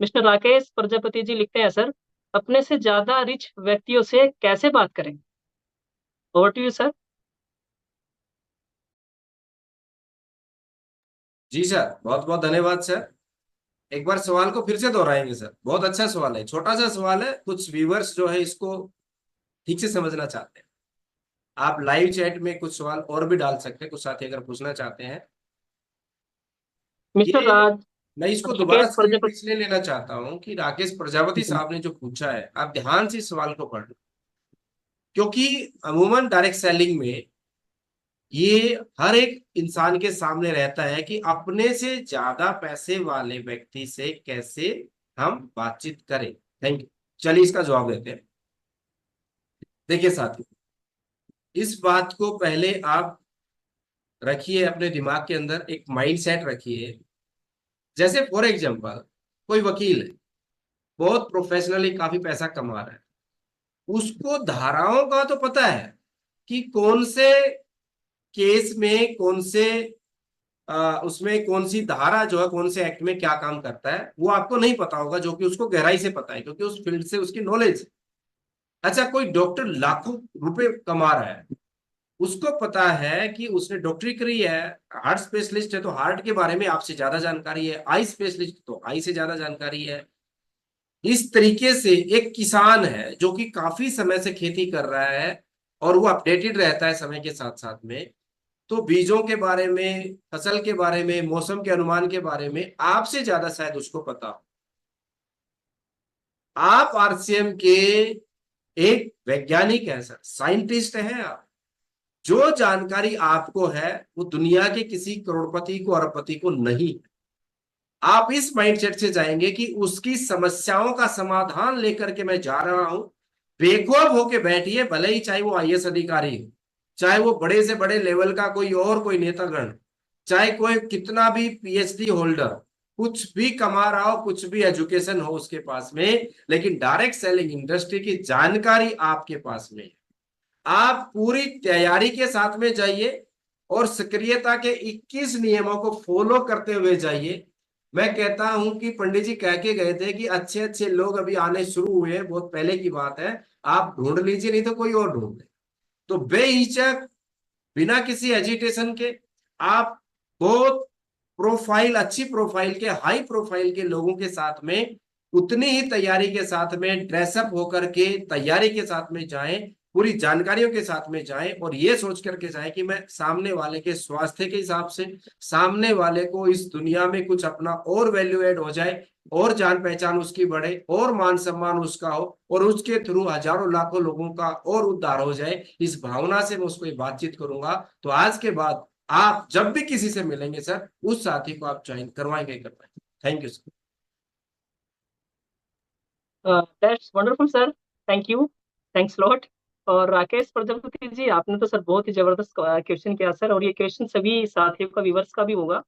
Mister Rakesh Prajapati ji लिखते हैं sir, अपने से ज्यादा रिच व्यक्तियों से कैसे बात करें? Over to you sir. जी सर, बहुत बहुत धन्यवाद सर। एक बार सवाल को फिर से दोहराएंगे सर? बहुत अच्छा सवाल है, छोटा सा सवाल है, कुछ व्यूवर्स जो है इसको ठीक से समझना चाहते हैं। आप लाइव चैट में कुछ सवाल और भी डाल सकते हैं, कुछ साथी अगर पूछना चाहते हैं। मिस्टर ये राज मैं इसको दोबारा राकेश स्क्रीन पे प्रजापति। इसलिए लेना चाहता हूं कि राकेश प्रजापति जी। साहब ने जो पूछा है, आप ध्यान से इस सवाल को पढ़ लो। क्योंकि अमूमन डायरेक्ट सेलिंग में ये हर एक इंसान के सामने रहता है कि अपने से ज्यादा पैसे वाले व्यक्ति से कैसे हम बातचीत करें। Thank you. चलिए इसका जवाब देते हैं। देखिए साथियों, इस बात को पहले आप रखिए अपने दिमाग के अंदर, एक माइंड सेट रखिए। जैसे फॉर एग्जांपल, कोई वकील है, बहुत प्रोफेशनली काफी पैसा कमा रहा है। उसको धाराओं का तो पता है कि कौन से केस में कौन से उसमें कौन सी धारा जो है, कौन से एक्ट में क्या काम करता है, वो आपको नहीं पता होगा, जो कि उसको गहराई से पता है क्योंकि उस फील्ड से उसकी नॉलेज है। अच्छा, कोई डॉक्टर लाखों रुपए कमा रहा है, उसको पता है कि उसने डॉक्टरी करी है, हार्ट स्पेशलिस्ट है तो हार्ट के बारे में आपसे ज्यादा जानकारी है, आई स्पेशलिस्ट तो आई से ज्यादा जानकारी है। इस तरीके से एक किसान है जो कि काफी समय से खेती कर रहा है और वो अपडेटेड रहता है समय के साथ साथ में, तो बीजों के बारे में, फसल के बारे में, मौसम के अनुमान के बारे में आपसे ज्यादा शायद उसको पता हो। आप आरसीएम के एक वैज्ञानिक हैं सर, साइंटिस्ट हैं आप। जो जानकारी आपको है वो दुनिया के किसी करोड़पति को, अरबपति को नहीं। आप इस माइंडसेट से जाएंगे कि उसकी समस्याओं का समाधान लेकर के मैं जा रहा हूं। बेखौफ होके बैठिए, भले ही चाहे वो आईएएस अधिकारी हो, चाहे वो बड़े से बड़े लेवल का कोई और कोई नेतागण, चाहे कोई कितना भी पीएचडी होल्डर, कुछ भी कमा रहा हो, कुछ भी एजुकेशन हो उसके पास में, लेकिन डायरेक्ट सेलिंग इंडस्ट्री की जानकारी आपके पास में है। आप पूरी तैयारी के साथ में जाइए और सक्रियता के 21 नियमों को फॉलो करते हुए जाइए। मैं कहता हूं कि पंडित जी कह के गए थे कि अच्छे अच्छे लोग अभी आने शुरू हुए हैं, बहुत पहले की बात है। आप ढूंढ लीजिए, नहीं तो कोई और ढूंढ ले। तो बेहिचक, बिना किसी एजिटेशन के, आप बहुत प्रोफाइल, अच्छी प्रोफाइल के, हाई प्रोफाइल के लोगों के साथ में उतनी ही तैयारी के साथ में ड्रेसअप होकर के तैयारी के साथ में जाएं, पूरी जानकारियों के साथ में जाएं और ये सोच करके जाएं कि मैं सामने वाले के स्वास्थ्य के हिसाब से, सामने वाले को इस दुनिया में कुछ अपना और वैल्यू एड हो जाए, और जान पहचान उसकी बढ़े, और मान सम्मान उसका हो, और उसके थ्रू हजारों लाखों लोगों का और उद्धार हो जाए, इस भावना से मैं उसको ये बातचीत करूंगा। तो आज के बाद आप जब भी किसी से मिलेंगे सर, उस साथी को आप ज्वाइन करवाएंगे ही करवाएंगे। Thank you sir. That's wonderful sir. Thank you. Thanks lot. और राकेश प्रजापति जी, आपने तो सर बहुत ही जबरदस्त क्वेश्चन किया सर, और ये क्वेश्चन सभी साथियों का, व्यूवर्स का भी होगा।